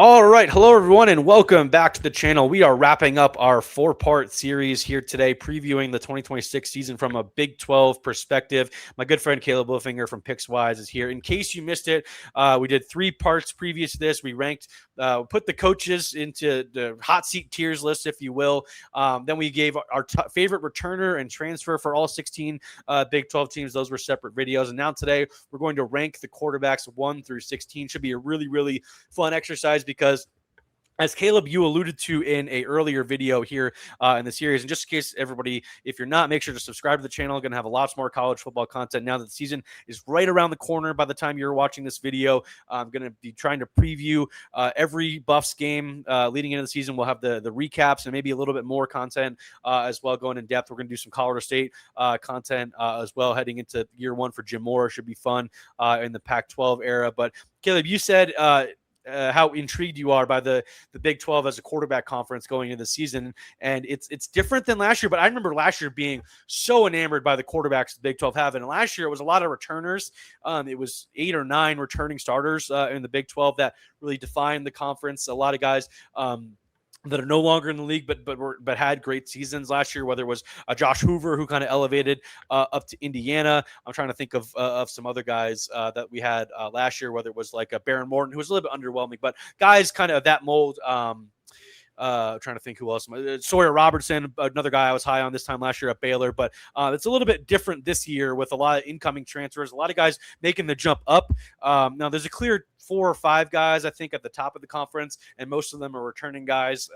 All right. Hello, everyone, and welcome back to the channel. We are wrapping up our four-part series here today, previewing the 2026 season from a Big 12 perspective. My good friend Caleb Wilfinger from PicksWise is here. In case you missed it, we did 3 parts previous to this. We ranked, put the coaches into the hot seat tiers list, if you will. Then we gave our favorite returner and transfer for all 16 Big 12 teams. Those were separate videos. And now today, we're going to rank the quarterbacks 1 through 16. Should be a really, really fun exercise because, as Caleb, you alluded to in a earlier video here in the series, and just in case everybody, if you're not, make sure to subscribe to the channel. Going to have lots more college football content now that the season is right around the corner. By the time you're watching this video, I'm going to be trying to preview every Buffs game leading into the season. We'll have the recaps and maybe a little bit more content as well, going in depth. We're going to do some Colorado State content as well heading into year 1 for Jim Moore. Should be fun in the Pac-12 era. But Caleb, you said how intrigued you are by the Big 12 as a quarterback conference going into the season. And it's different than last year, but I remember last year being so enamored by the quarterbacks the Big 12 have. And last year it was a lot of returners. It was 8 or 9 returning starters in the Big 12 that really defined the conference. A lot of guys that are no longer in the league, but had great seasons last year. Whether it was Josh Hoover, who kind of elevated up to Indiana. I'm trying to think of some other guys that we had last year. Whether it was like a Baron Morton, who was a little bit underwhelming, but guys kind of that mold. Trying to think who else. Sawyer Robertson, another guy I was high on this time last year at Baylor, but it's a little bit different this year with a lot of incoming transfers, a lot of guys making the jump up. Now there's a clear 4 or 5 guys, I think, at the top of the conference, and most of them are returning guys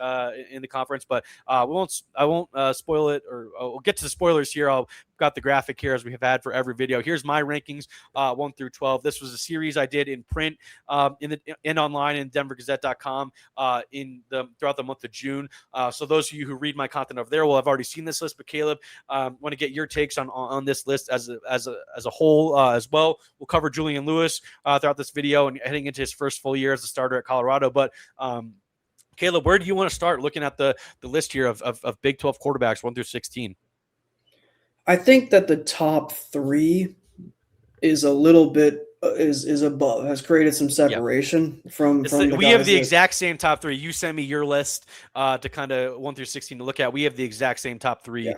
in the conference, but I won't spoil it, or we'll get to the spoilers here. I've got the graphic here as we have had for every video. Here's my rankings 1 through 12. This was a series I did in print in online in denvergazette.com throughout the month of June. So those of you who read my content over there will have already seen this list, but Caleb, want to get your takes on this list as a whole as well. We'll cover Julian Lewis throughout this video and heading into his first full year as a starter at Colorado. But Caleb, where do you want to start looking at the list here of Big 12 quarterbacks 1 through 16? I think that the top 3 is a little bit is above, has created some separation from the we have the exact same top 3. You send me your list to kind of 1 through 16 to look at. We have the exact same top 3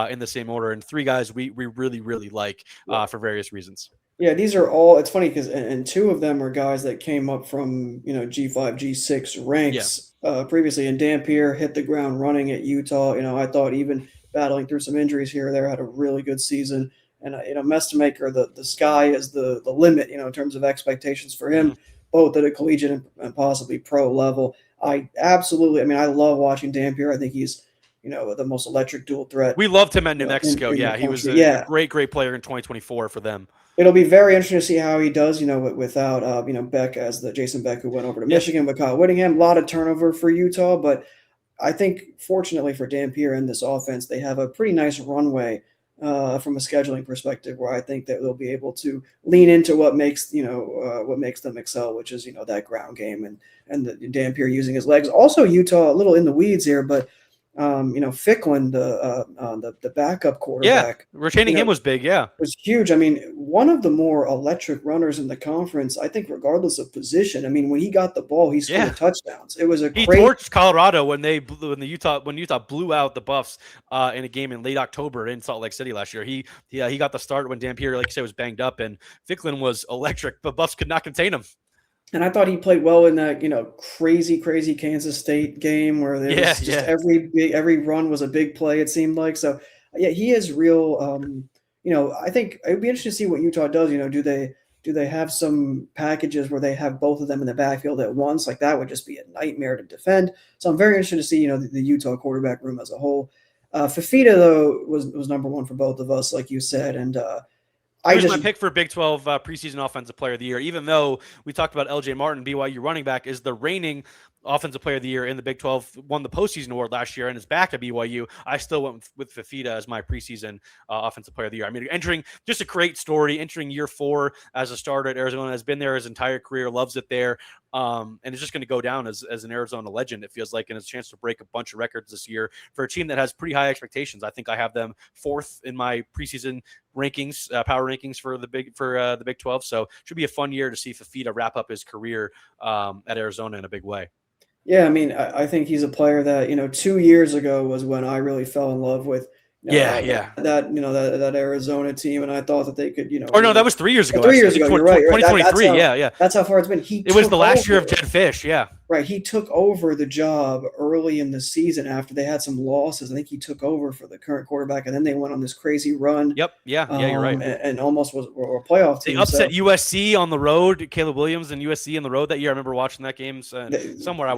in the same order, and 3 guys we really, really like for various reasons. Yeah, these are all, it's funny because, and 2 of them are guys that came up from, G5, G6 ranks previously. And Dampier hit the ground running at Utah. I thought even battling through some injuries here or there, had a really good season. And, Mestamaker, the sky is the limit, in terms of expectations for him, both at a collegiate and possibly pro level. I love watching Dampier. I think he's, the most electric dual threat. We loved him at New Mexico. He was a great player in 2024 for them. It'll be very interesting to see how he does, without, Beck as the Jason Beck who went over to Michigan with Kyle Whittingham. A lot of turnover for Utah, but I think fortunately for Dampier and this offense, they have a pretty nice runway from a scheduling perspective, where I think that they'll be able to lean into what makes them excel, which is, that ground game and the Dampier using his legs. Also, Utah, a little in the weeds here, but Ficklin, the backup quarterback. Yeah, retaining him was big. Yeah, was huge. One of the more electric runners in the conference, I think, regardless of position. When he got the ball, he scored touchdowns. It was he torched Colorado when Utah blew out the Buffs in a game in late October in Salt Lake City last year. He got the start when Dampier, like you said, was banged up, and Ficklin was electric, but Buffs could not contain him. And I thought he played well in that, crazy Kansas State game where there was just every run was a big play, it seemed like. So, he is real. I think it would be interesting to see what Utah does. Do they have some packages where they have both of them in the backfield at once? Like, that would just be a nightmare to defend. So I'm very interested to see, the Utah quarterback room as a whole. Fifita, though, was number 1 for both of us, like you said. And my pick for Big 12 preseason offensive player of the year, even though we talked about LJ Martin, BYU running back, is the reigning Offensive Player of the Year in the Big 12, won the postseason award last year, and is back at BYU. I still went with Fifita as my preseason Offensive Player of the Year. I mean, entering just a great story, entering year 4 as a starter at Arizona, has been there his entire career, loves it there, and is just going to go down as an Arizona legend, it feels like, and has a chance to break a bunch of records this year for a team that has pretty high expectations. I think I have them 4th in my preseason rankings, power rankings for the Big 12. So it should be a fun year to see Fifita wrap up his career at Arizona in a big way. Yeah, I mean, I think he's a player that 2 years ago was when I really fell in love with. That Arizona team, and I thought that they could, Or no, that was 3 years ago. 3 years ago, you're right. 2023, That's how far it's been. It was the last year of Jed Fish, yeah. Right, he took over the job early in the season after they had some losses. I think he took over for the current quarterback, and then they went on this crazy run. Yep, you're right. And almost were a playoff team. They upset USC on the road, Caleb Williams and USC on the road that year. I remember watching that game somewhere.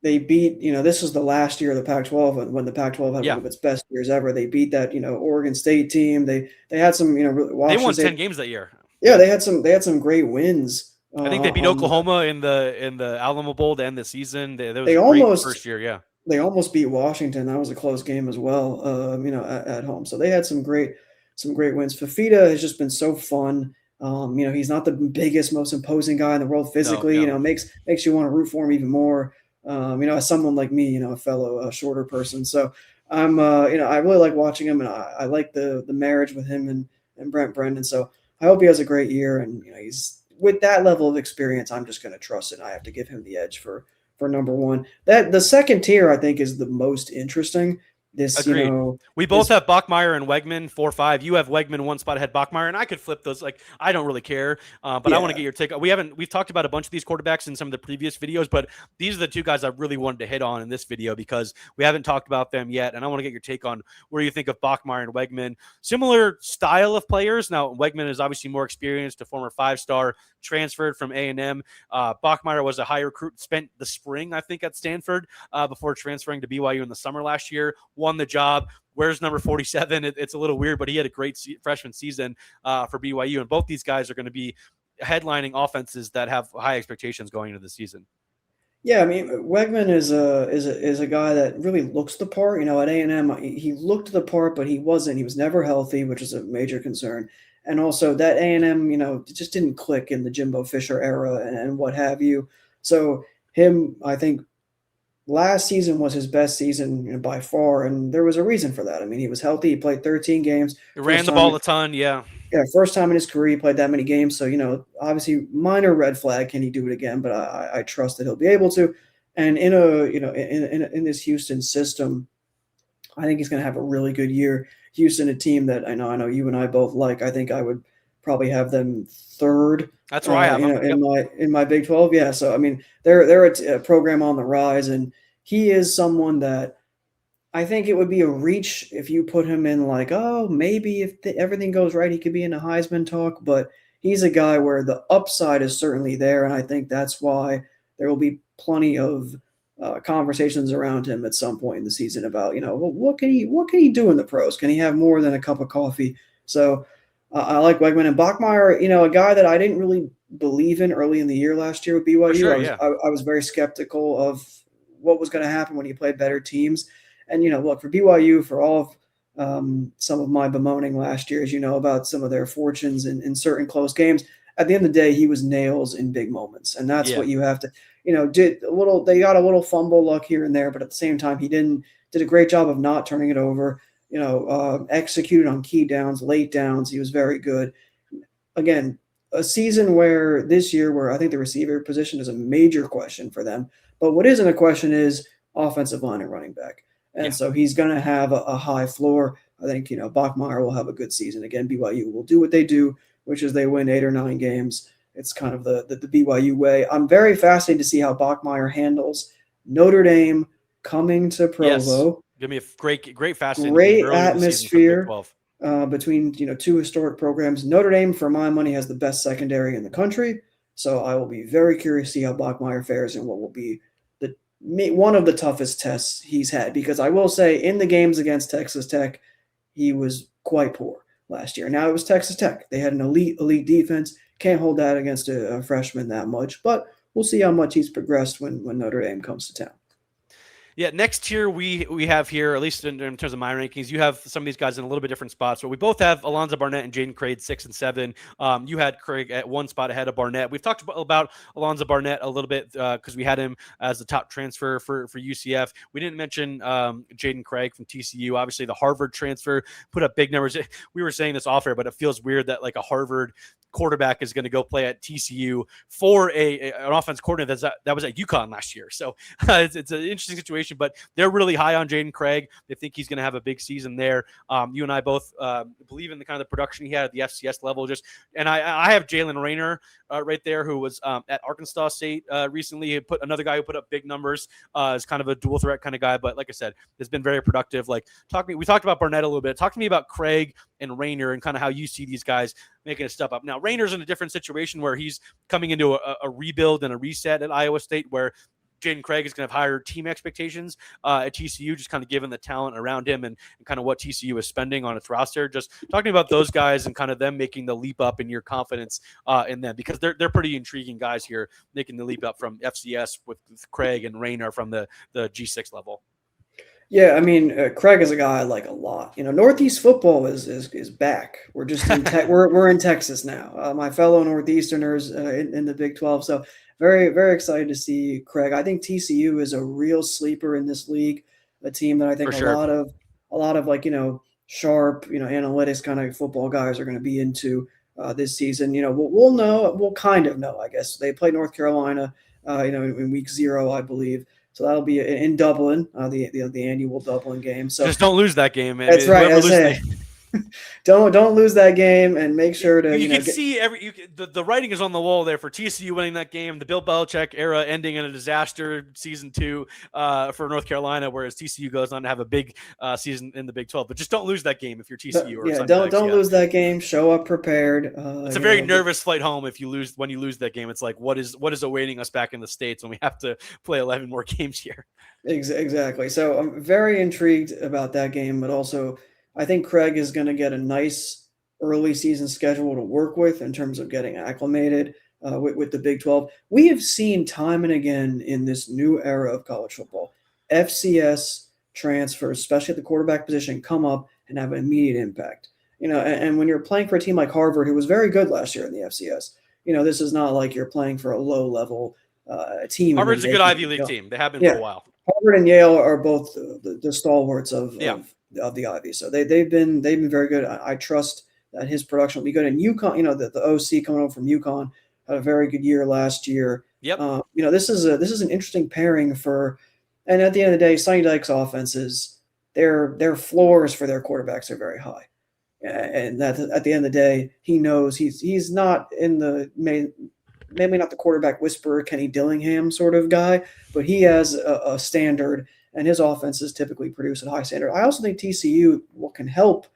They beat, this was the last year of the Pac-12 when the Pac-12 had one of its best years ever. They beat that, Oregon State team. They had some, they won 10 games that year. Yeah, they had some great wins. I think they beat Oklahoma in the Alamo Bowl to end the season. They almost first year, yeah. They almost beat Washington. That was a close game as well. At home. So they had some great wins. Fifita has just been so fun. He's not the biggest, most imposing guy in the world physically. Makes you want to root for him even more. As someone like me, a fellow shorter person. So I'm, I really like watching him, and I like the marriage with him and Brent Brendan. So I hope he has a great year, and he's with that level of experience. I'm just going to trust it. I have to give him the edge for number one. That the second tier I think is the most interesting. Agreed. We both have Bachmeier and Wegman 4-5. You have Wegman one spot ahead Bachmeier, and I could flip those. Like, I don't really care, but I want to get your take. We've talked about a bunch of these quarterbacks in some of the previous videos, but these are the two guys I really wanted to hit on in this video because we haven't talked about them yet, and I want to get your take on where you think of Bachmeier and Wegman. Similar style of players. Now, Wegman is obviously more experienced, a former 5-star, transferred from A&M. Bachmeier was a high recruit, spent the spring, I think, at Stanford before transferring to BYU in the summer last year. Won the job. Where's number 47? It's a little weird, but he had a great freshman season for BYU, and both these guys are going to be headlining offenses that have high expectations going into the season. Yeah, I mean, Wegman is a guy that really looks the part. At A&M, he looked the part, but he wasn't. He was never healthy, which is a major concern. And also that A&M, it just didn't click in the Jimbo Fisher era and what have you. So him, I think, last season was his best season by far, and there was a reason for that. I mean, he was healthy. He played 13 games. He ran the ball a ton, yeah. Yeah, first time in his career he played that many games. So, obviously minor red flag. Can he do it again? But I trust that he'll be able to. And in this Houston system, I think he's going to have a really good year. Houston, a team that I know you and I both like. I think I would probably have them third. That's where I have them. In my Big 12. Yeah. So I mean, they're a program on the rise, and he is someone that I think it would be a reach if you put him in maybe if everything goes right, he could be in a Heisman talk. But he's a guy where the upside is certainly there, and I think that's why there will be plenty of conversations around him at some point in the season about what can he do in the pros? Can he have more than a cup of coffee? So I like Wegman and Bachmeier. A guy that I didn't really believe in early in the year last year with BYU. Sure, I was very skeptical of what was going to happen when he played better teams. And look, for BYU, for all of some of my bemoaning last year, as about some of their fortunes in certain close games, at the end of the day, he was nails in big moments, and that's what you have to. They got a little fumble luck here and there, but at the same time, he did a great job of not turning it over. Executed on key downs, late downs. He was very good. Again, a season this year where I think the receiver position is a major question for them. But what isn't a question is offensive line and running back. And so he's going to have a high floor. I think, Bachmeier will have a good season. Again, BYU will do what they do, which is they win 8 or 9 games. It's kind of the BYU way. I'm very fascinated to see how Bachmeier handles Notre Dame coming to Provo. Yes. Give me a great fascinating great atmosphere between two historic programs. Notre Dame, for my money, has the best secondary in the country. So I will be very curious to see how Bachmeier fares and what will be one of the toughest tests he's had. Because I will say, in the games against Texas Tech, he was quite poor last year. Now it was Texas Tech. They had an elite defense. Can't hold that against a freshman that much. But we'll see how much he's progressed when Notre Dame comes to town. Yeah, next tier we have here, at least in terms of my rankings, you have some of these guys in a little bit different spots. But we both have Alonzo Barnett and Jaden Craig 6 and 7. You had Craig at one spot ahead of Barnett. We've talked about Alonzo Barnett a little bit because we had him as the top transfer for UCF. We didn't mention Jaden Craig from TCU. Obviously, the Harvard transfer put up big numbers. We were saying this off air, but it feels weird that like a Harvard quarterback is going to go play at TCU for an offense coordinator that was at UConn last year. So it's an interesting situation, but they're really high on Jaden Craig. They think he's going to have a big season there. You and I both believe in the kind of the production he had at the FCS level. And I have Jalen Rayner right there, who was at Arkansas State recently. He put another guy who put up big numbers as kind of a dual threat kind of guy. But like I said, has been very productive. We talked about Barnett a little bit. Talk to me about Craig and Rayner and kind of how you see these guys making a step up. Now, Rayner's in a different situation where he's coming into a rebuild and a reset at Iowa State, where Jaden Craig is going to have higher team expectations at TCU, just kind of given the talent around him and kind of what TCU is spending on its roster. Just talking about those guys and kind of them making the leap up in your confidence in them, because they're pretty intriguing guys here, making the leap up from FCS with Craig and Rayner from the G6 level. Yeah, I mean, Craig is a guy I like a lot. Northeast football is back. We're just we're in Texas now. My fellow Northeasterners in the Big 12. So very, very excited to see Craig. I think TCU is a real sleeper in this league, a team that I think a lot of like, sharp, analytics kind of football guys are going to be into this season. We'll kind of know, I guess. They play North Carolina, in week 0, I believe. So that'll be in Dublin, the annual Dublin game. So just don't lose that game, man. That's right. Don't lose that game, and make sure to you can see the writing is on the wall there for TCU winning that game. The Bill Belichick era ending in a disaster season 2 for North Carolina, whereas TCU goes on to have a big season in the Big 12. But just don't lose that game if you're TCU. Don't lose that game. Show up prepared. It's a very nervous flight home if you lose. When you lose that game, it's like what is awaiting us back in the States when we have to play 11 more games here. Exactly. So I'm very intrigued about that game, but also I think Craig is going to get a nice early season schedule to work with in terms of getting acclimated with the Big 12. We have seen time and again in this new era of college football, FCS transfers, especially at the quarterback position, come up and have an immediate impact. And when you're playing for a team like Harvard, who was very good last year in the FCS, this is not like you're playing for a low-level team. Harvard's a good Ivy League team. They have been for a while. Harvard and Yale are both the stalwarts of the Ivy. So they've been very good. I trust that his production will be good. And UConn, the OC coming over from UConn had a very good year last year. Yep. This is an interesting pairing for, and at the end of the day, Sonny Dykes' offenses, their floors for their quarterbacks are very high. And that at the end of the day, he knows he's not in the maybe not the quarterback whisperer, Kenny Dillingham sort of guy, but he has a standard, and his offenses typically produce at high standard. I also think TCU, what can help,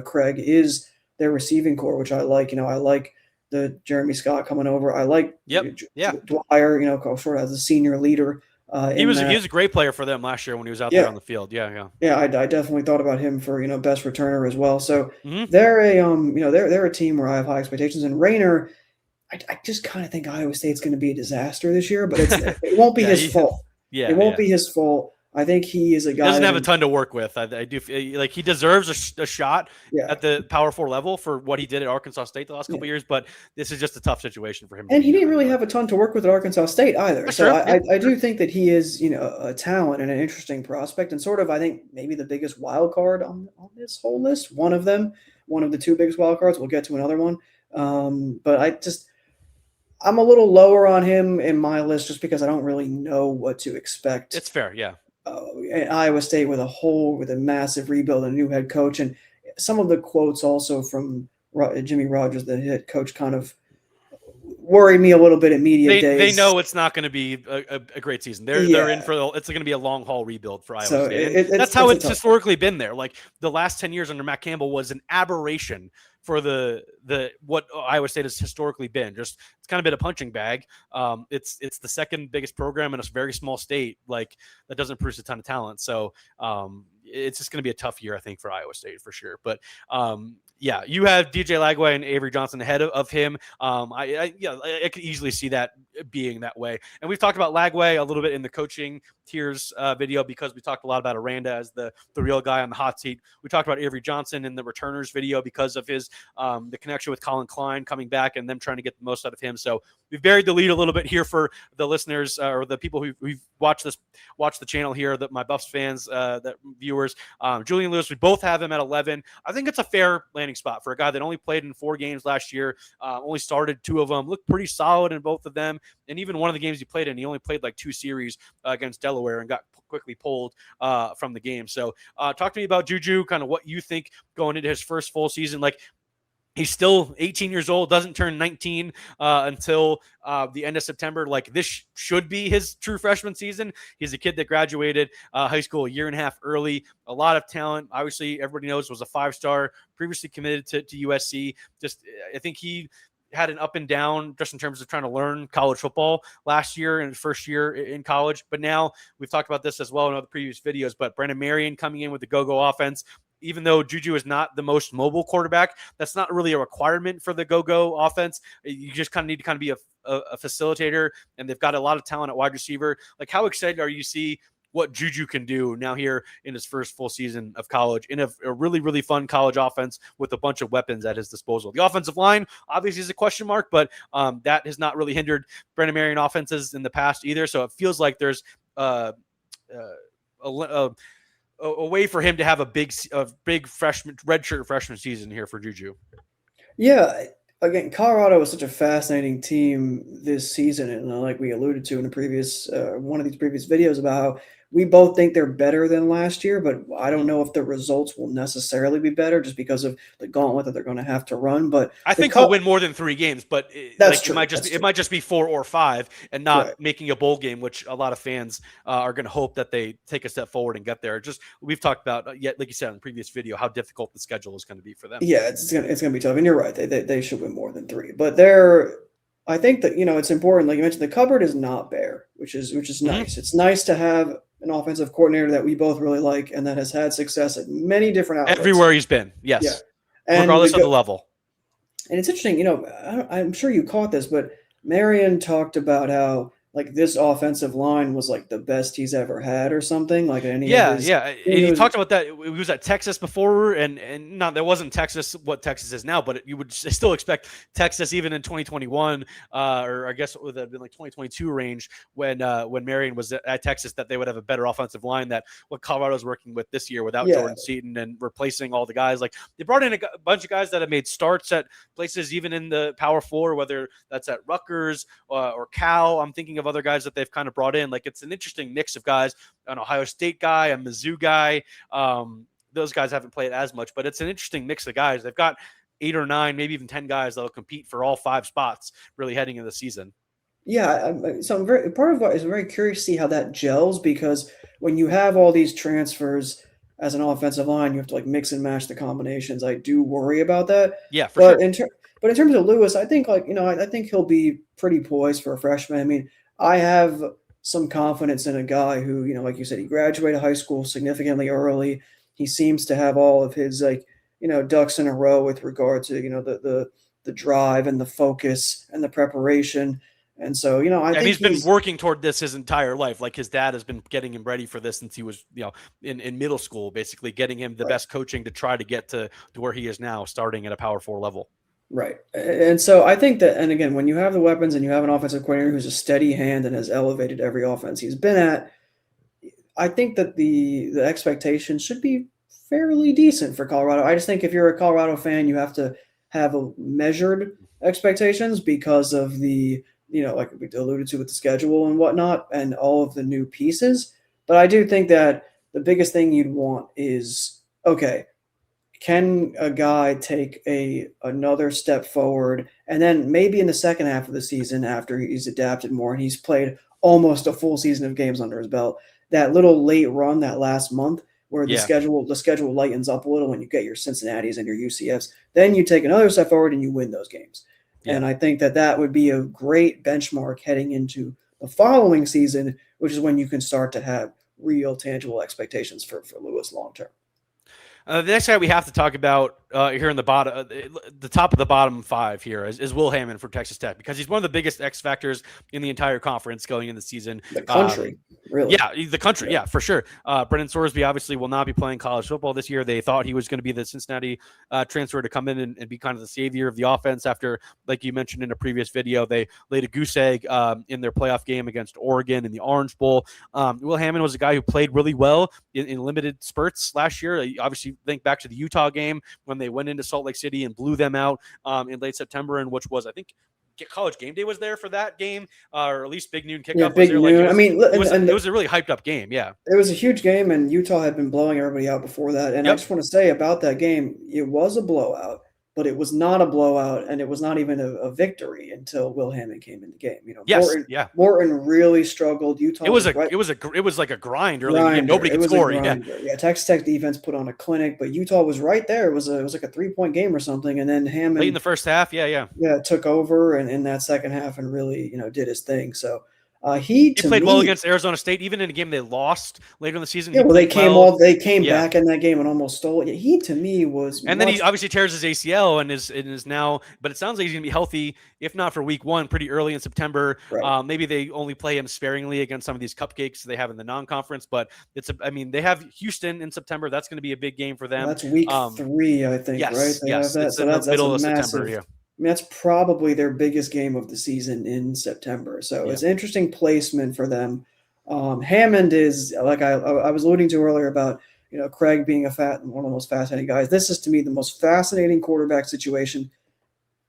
Craig, is their receiving core, which I like. I like the Jeremy Scott coming over. I like Dwyer, sort of as a senior leader. He was a great player for them last year when he was out there on the field. Yeah. I definitely thought about him for best returner as well. So they're a team where I have high expectations. And Rayner, I just kind of think Iowa State's going to be a disaster this year, but it won't be his fault. Yeah, it won't be his fault. I think he is a guy. He doesn't have a ton to work with. I do feel like he deserves a shot at the Power 4 level for what he did at Arkansas State the last couple of years, but this is just a tough situation for him. And he didn't really have a ton to work with at Arkansas State either. That's so true. I do think that he is, a talent and an interesting prospect, and sort of, I think, maybe the biggest wild card on this whole list. One of the 2 biggest wild cards. We'll get to another one. But I'm a little lower on him in my list just because I don't really know what to expect. It's fair, yeah. Iowa State with a massive rebuild and a new head coach, and some of the quotes also from Jimmy Rogers, the head coach, kind of worried me a little bit at media days. They know it's not going to be a great season. They're in for it's going to be a long haul rebuild for Iowa State. That's how it's historically been there. Like the last 10 years under Matt Campbell was an aberration for the what Iowa State has historically been. Just it's kind of been a punching bag. It's the second biggest program in a very small state, like that doesn't produce a ton of talent. So it's just going to be a tough year, I think, for Iowa State for sure. But you have DJ Lagway and Avery Johnson ahead of him. I could easily see that being that way. And we've talked about Lagway a little bit in the coaching tiers video, because we talked a lot about Aranda as the real guy on the hot seat. We talked about Avery Johnson in the returners video because of his the connection with Colin Klein coming back and them trying to get the most out of him. So we've buried the lead a little bit here for the listeners or the people who've watched the channel here, that my Buffs fans, that viewers. Julian Lewis, we both have him at 11. I think it's a fair landing spot for a guy that only played in 4 games last year, only started 2 of them, looked pretty solid in both of them. And even one of the games he played in, he only played like 2 series against Delaware and got quickly pulled from the game. So talk to me about JuJu, kind of what you think going into his first full season. Like, he's still 18 years old, doesn't turn 19 until the end of September. Like, this should be his true freshman season. He's a kid that graduated high school a year and a half early. A lot of talent. Obviously, everybody knows was a 5-star, previously committed to USC. I think he had an up and down just in terms of trying to learn college football last year in his first year in college. But now we've talked about this as well in other previous videos, but Brandon Marion coming in with the go-go offense. Even though JuJu is not the most mobile quarterback, that's not really a requirement for the go-go offense. You just kind of need to kind of be a facilitator, and they've got a lot of talent at wide receiver. Like, how excited are you to see what JuJu can do now here in his first full season of college in a really, really fun college offense with a bunch of weapons at his disposal? The offensive line obviously is a question mark, but that has not really hindered Brandon Marion offenses in the past either. So it feels like there's a way for him to have a big redshirt freshman season here for JuJu. Yeah. Again, Colorado was such a fascinating team this season. And like we alluded to in the previous, one of these previous videos about how we both think they're better than last year, but I don't know if the results will necessarily be better just because of the gauntlet that they're going to have to run. But I think they'll win more than 3 games, but that's true. It might just be 4 or 5 and not right. making a bowl game, which a lot of fans are going to hope that they take a step forward and get there. Just we've talked about, yet like you said in the previous video, how difficult the schedule is going to be for them. Yeah, it's gonna be tough, and you're right. They should win more than 3, but I think that it's important. Like you mentioned, the cupboard is not bare, which is nice. It's nice to have an offensive coordinator that we both really like and that has had success at many different outlets. Everywhere he's been, yes, yeah. And regardless of the level. And it's interesting, I'm sure you caught this, but Marion talked about how like this offensive line was like the best he's ever had or something. Like he talked about that. He was at Texas before, and not that wasn't Texas what Texas is now, but you would still expect Texas even in 2021, or I guess it would have been like 2022 range when Marion was at Texas, that they would have a better offensive line that what Colorado's working with this year without Jordan Seaton and replacing all the guys. Like they brought in a bunch of guys that have made starts at places even in the Power 4, whether that's at Rutgers or Cal. I'm thinking of other guys that they've kind of brought in. Like it's an interesting mix of guys, an Ohio State guy, a Mizzou guy. Those guys haven't played as much, but it's an interesting mix of guys. They've got 8 or 9, maybe even 10 guys that'll compete for all 5 spots really heading into the season. Yeah, so I'm very curious to see how that gels, because when you have all these transfers as an offensive line, you have to like mix and match the combinations. I do worry about that. Yeah, for sure. But in terms of Lewis, I think I think he'll be pretty poised for a freshman. I mean, I have some confidence in a guy who, like you said, he graduated high school significantly early. He seems to have all of his ducks in a row with regard to, the drive and the focus and the preparation. And so, I think he's been working toward this his entire life. Like his dad has been getting him ready for this since he was, in middle school, basically getting him the best coaching to try to get to where he is now, starting at a Power 4 level. Right. And so I think that, and again, when you have the weapons and you have an offensive coordinator who's a steady hand and has elevated every offense he's been at, I think that the expectation should be fairly decent for Colorado. I just think if you're a Colorado fan, you have to have a measured expectations because of the, like we alluded to with the schedule and whatnot and all of the new pieces. But I do think that the biggest thing you'd want is, okay, can a guy take another step forward, and then maybe in the second half of the season, after he's adapted more and he's played almost a full season of games under his belt, that little late run that last month where the schedule lightens up a little when you get your Cincinnatis and your UCFs, then you take another step forward and you win those games. Yeah. And I think that would be a great benchmark heading into the following season, which is when you can start to have real tangible expectations for Lewis long term. The next guy we have to talk about here in the bottom, the top of the bottom five here is Will Hammond for Texas Tech, because he's one of the biggest X factors in the entire conference going in the season. The country, really. Yeah, the country, yeah, for sure. Brendan Sorsby obviously will not be playing college football this year. They thought he was going to be the Cincinnati transfer to come in and be kind of the savior of the offense after, like you mentioned in a previous video, they laid a goose egg in their playoff game against Oregon in the Orange Bowl. Will Hammond was a guy who played really well in limited spurts last year. Obviously, think back to the Utah game when they went into Salt Lake City and blew them out in late September, and which was, I think, College Game Day was there for that game, or at least Big Noon kickoff. Yeah, Big Noon. It was a really hyped up game. Yeah, it was a huge game, and Utah had been blowing everybody out before that. And I just want to say about that game, it was a blowout, but it was not a blowout, and it was not even a victory until Will Hammond came in the game. Morton really struggled. Utah. It was like a grind early in the game. Nobody could score. Yeah, Texas Tech defense put on a clinic, but Utah was right there. It was like a 3-point game or something, and then Hammond late in the first half. Yeah, took over and in that second half and really did his thing. So. He played well against Arizona State, even in a game they lost later in the season. Yeah, they came back in that game and almost stole it. He, to me, was. And then he obviously tears his ACL and is now. But it sounds like he's going to be healthy, if not for week 1, pretty early in September. Right. Maybe they only play him sparingly against some of these cupcakes they have in the non-conference. But they have Houston in September. That's going to be a big game for them. That's week 3, I think. Yes, right? Yes, it's in the middle of September. Yeah. That's probably their biggest game of the season in September. So it's interesting placement for them. Hammond is, like I was alluding to earlier about, Craig being one of the most fascinating guys. This is, to me, the most fascinating quarterback situation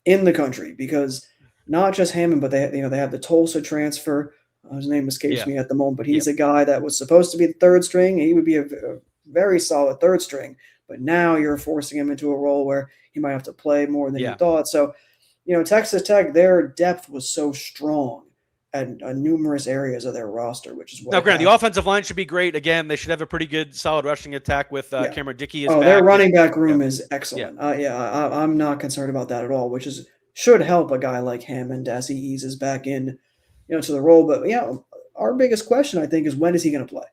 in the country, because not just Hammond, but they have the Tulsa transfer. His name escapes me at the moment, but he's a guy that was supposed to be the third string. He would be a very solid third string. But now you're forcing him into a role where he might have to play more than you thought. So, Texas Tech, their depth was so strong at numerous areas of their roster, which is what. Now, granted, the offensive line should be great. Again, they should have a pretty good, solid rushing attack with Cameron Dickey. Their running back room is excellent. I'm not concerned about that at all, which should help a guy like Hammond as he eases back in, to the role. But our biggest question, I think, is when is he going to play?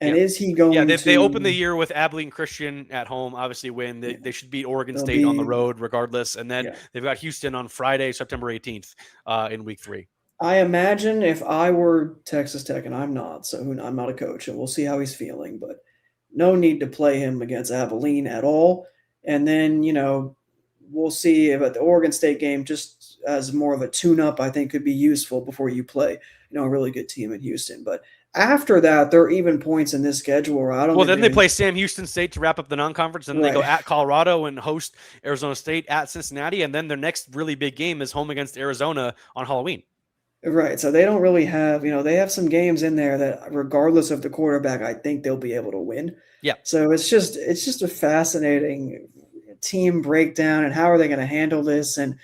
And is he going to... they open the year with Abilene Christian at home, obviously win. They should beat Oregon State on the road regardless. And then they've got Houston on Friday, September 18th in week 3. I imagine if I were Texas Tech, and I'm not, so I'm not a coach, and we'll see how he's feeling, but no need to play him against Abilene at all. And then, we'll see about the Oregon State game, just as more of a tune-up, I think could be useful before you play, a really good team in Houston. But after that, there are even points in this schedule where I don't. Well, then they play Sam Houston State to wrap up the non-conference, and then they go at Colorado and host Arizona State at Cincinnati, and then their next really big game is home against Arizona on Halloween. Right, so they don't really have, they have some games in there that, regardless of the quarterback, I think they'll be able to win. Yeah. So it's just a fascinating team breakdown, and how are they going to handle this? And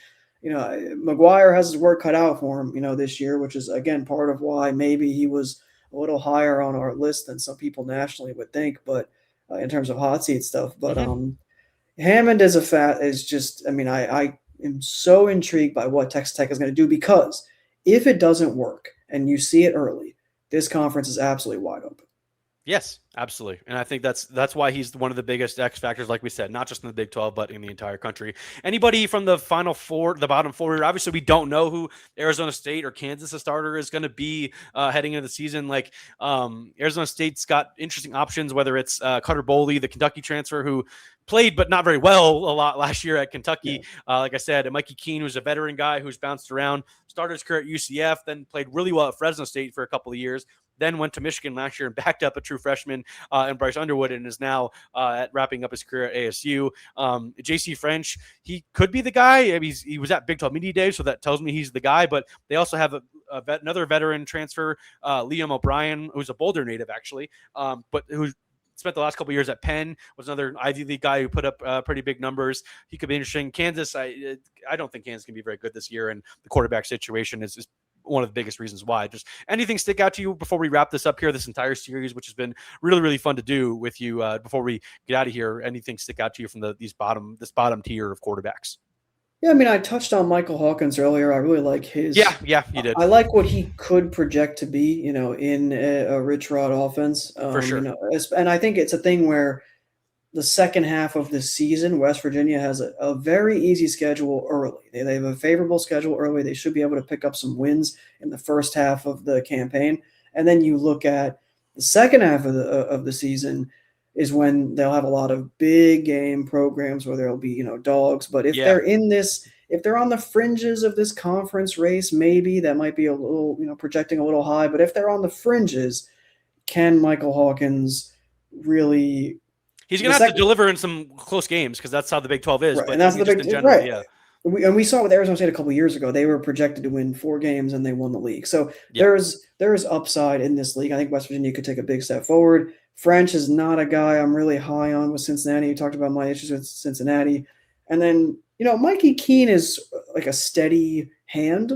McGuire has his work cut out for him, this year, which is again part of why maybe he was a little higher on our list than some people nationally would think, but in terms of hot seat stuff. But Hammond is just, I am so intrigued by what Texas Tech is going to do, because if it doesn't work and you see it early, this conference is absolutely wide open. Yes, absolutely. And I think that's why he's one of the biggest X factors, like we said, not just in the Big 12, but in the entire country. Anybody from the final 4, the bottom 4 here, obviously we don't know who Arizona State or Kansas starter is going to be heading into the season. Like Arizona State's got interesting options, whether it's Cutter Boley, the Kentucky transfer, who played but not very well a lot last year at Kentucky. Like I said, Mikey Keene, who's a veteran guy who's bounced around, started his career at UCF, then played really well at Fresno State for a couple of years, then went to Michigan last year and backed up a true freshman and Bryce Underwood, and is now wrapping up his career at ASU. JC French, he could be the guy. He was at Big 12 Media Day, so that tells me he's the guy. But they also have another veteran transfer, Liam O'Brien, who's a Boulder native actually, but who spent the last couple of years at Penn, was another Ivy League guy who put up pretty big numbers. He could be interesting. Kansas, I don't think Kansas can be very good this year, and the quarterback situation is one of the biggest reasons why. Just anything stick out to you before we wrap this up here, this entire series, which has been really, really fun to do with you before we get out of here? Anything stick out to you from this bottom tier of quarterbacks? Yeah, I touched on Michael Hawkins earlier. I really like his. Yeah, you did. I like what he could project to be, in a Rich Rod offense. For sure. And I think it's a thing where the second half of the season, West Virginia has a very easy schedule early. They have a favorable schedule early. They should be able to pick up some wins in the first half of the campaign. And then you look at the second half of the season is when they'll have a lot of big game programs where there'll be, dogs. But if they're if they're on the fringes of this conference race, maybe that might be a little, projecting a little high. But if they're on the fringes, can Michael Hawkins really? He's going to have to deliver in some close games because that's how the Big 12 is. Right, but and that's the Big in general, right. Yeah. We saw with Arizona State a couple of years ago. They were projected to win 4 games and they won the league. So there's upside in this league. I think West Virginia could take a big step forward. French is not a guy I'm really high on with Cincinnati. You talked about my issues with Cincinnati. And then, Mikey Keene is like a steady hand.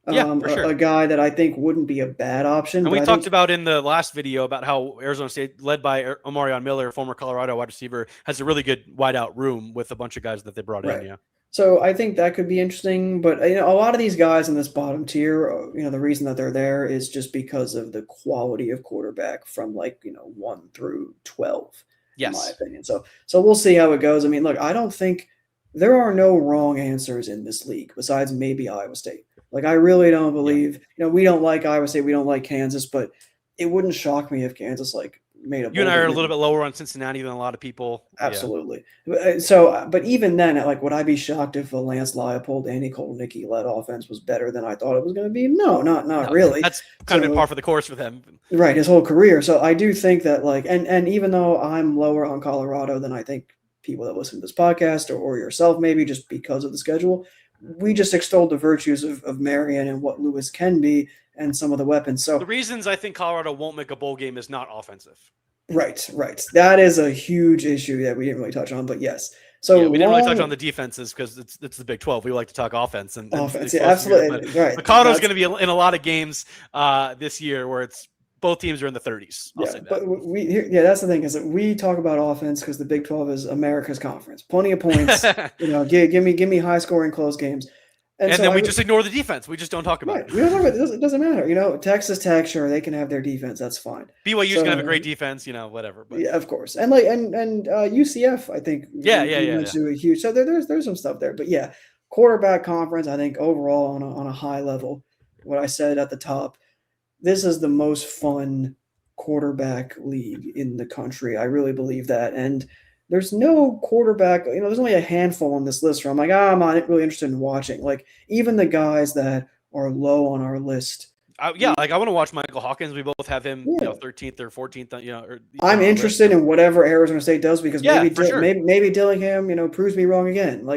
For sure. A guy that I think wouldn't be a bad option. And we talked about in the last video about how Arizona State, led by Omarion Miller, former Colorado wide receiver, has a really good wideout room with a bunch of guys that they brought in. Yeah. So I think that could be interesting. But, a lot of these guys in this bottom tier, the reason that they're there is just because of the quality of quarterback from 1 through 12, in my opinion. So we'll see how it goes. I mean, look, I don't think there are no wrong answers in this league besides maybe Iowa State. I really don't believe, we don't like Iowa State, we don't like Kansas, but it wouldn't shock me if Kansas made a. You and I are a little bit lower on Cincinnati than a lot of people. Absolutely. Yeah. So, but even then, would I be shocked if a Lance Leipold, Andy Kolnicki led offense was better than I thought it was going to be? No, not really. That's kind of been par for the course with him. Right, his whole career. So I do think that and even though I'm lower on Colorado than I think people that listen to this podcast or yourself maybe just because of the schedule, we just extolled the virtues of Marion and what Lewis can be and some of the weapons. So the reasons I think Colorado won't make a bowl game is not offensive. Right. That is a huge issue that we didn't really touch on, but yes. So we didn't really touch on the defenses because it's the Big 12. We like to talk offense and offense. Yeah, absolutely. Right. But Colorado's going to be in a lot of games this year where it's both teams are in the 30s. I'll say that. But that's the thing is that we talk about offense because the Big 12 is America's conference. Plenty of points. Give me high scoring close games. And so then we just ignore the defense. We just don't talk about it. We don't talk about it. It doesn't matter. Texas Tech, sure, they can have their defense. That's fine. BYU's gonna have a great defense. Whatever. But. Yeah, of course. And UCF, I think. Yeah. To a huge. So there's some stuff there, but yeah, quarterback conference. I think overall on a high level, what I said at the top, this is the most fun quarterback league in the country. I really believe that, and. There's no quarterback, there's only a handful on this list where I'm like, I'm not really interested in watching. Even the guys that are low on our list. I want to watch Michael Hawkins. We both have him, 13th or 14th. I'm interested in whatever Arizona State does because maybe Dillingham, proves me wrong again.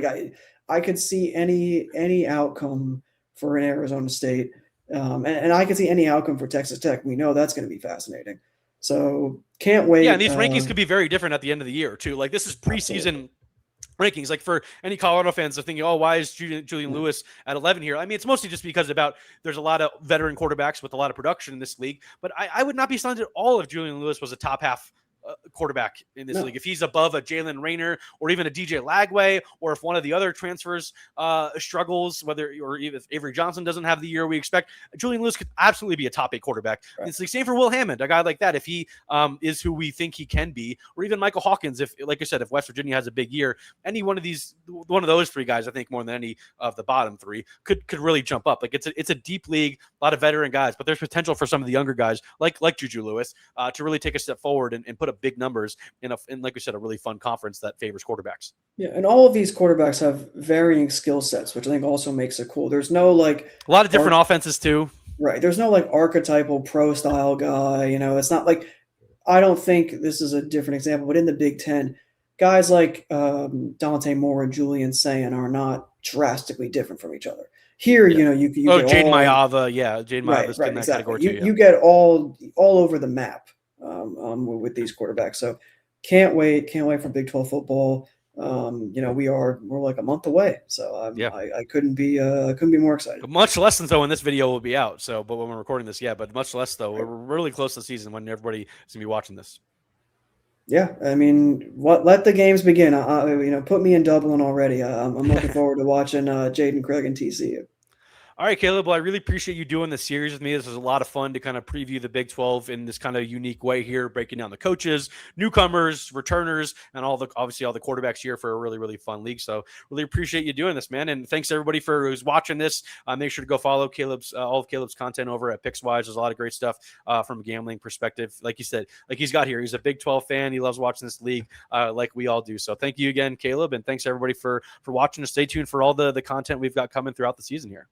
I could see any outcome for an Arizona State, and I could see any outcome for Texas Tech. We know that's going to be fascinating. So can't wait. Yeah, and these rankings could be very different at the end of the year too. This is preseason rankings. For any Colorado fans, they're thinking, "Oh, why is Julian Lewis at 11 here?" I mean, it's mostly just because there's a lot of veteran quarterbacks with a lot of production in this league. But I would not be stunned at all if Julian Lewis was a top half quarterback in this league. If he's above a Jalen Rayner or even a DJ Lagway, or if one of the other transfers struggles, or even if Avery Johnson doesn't have the year we expect, Julian Lewis could absolutely be a top 8 quarterback. Right. It's the same for Will Hammond, a guy like that. If he is who we think he can be, or even Michael Hawkins, if, like I said, if West Virginia has a big year, any one of those 3 guys, I think more than any of the bottom 3 could really jump up. It's a deep league, a lot of veteran guys, but there's potential for some of the younger guys like JuJu Lewis to really take a step forward and put up big numbers in like we said, a really fun conference that favors quarterbacks. Yeah, and all of these quarterbacks have varying skill sets, which I think also makes it cool. There's no a lot of different offenses too. Right. There's no archetypal pro style guy. It's not I don't think this is a different example, but in the Big Ten, guys like Dante Moore and Julian Sayin are not drastically different from each other. Here, you get Jaden Mayava, Jaden Mayava's in that category too. You get all over the map. With these quarterbacks. So can't wait for Big 12 football. We're like a month away. So I couldn't be more excited. Much less than so when this video will be out. So, but when we're recording this, but much less though. We're really close to the season when everybody is gonna be watching this. Yeah, I mean, let the games begin. Put me in Dublin already. I'm looking forward to watching Jaden Craig and TCU. All right, Caleb. Well, I really appreciate you doing this series with me. This was a lot of fun to kind of preview the Big 12 in this kind of unique way here, breaking down the coaches, newcomers, returners, and obviously all the quarterbacks here for a really, really fun league. So really appreciate you doing this, man. And thanks everybody for who's watching this. Make sure to go follow all of Caleb's content over at PicksWise. There's a lot of great stuff from a gambling perspective. Like you said, like he's got here. He's a Big 12 fan. He loves watching this league like we all do. So thank you again, Caleb. And thanks everybody for watching us. Stay tuned for all the content we've got coming throughout the season here.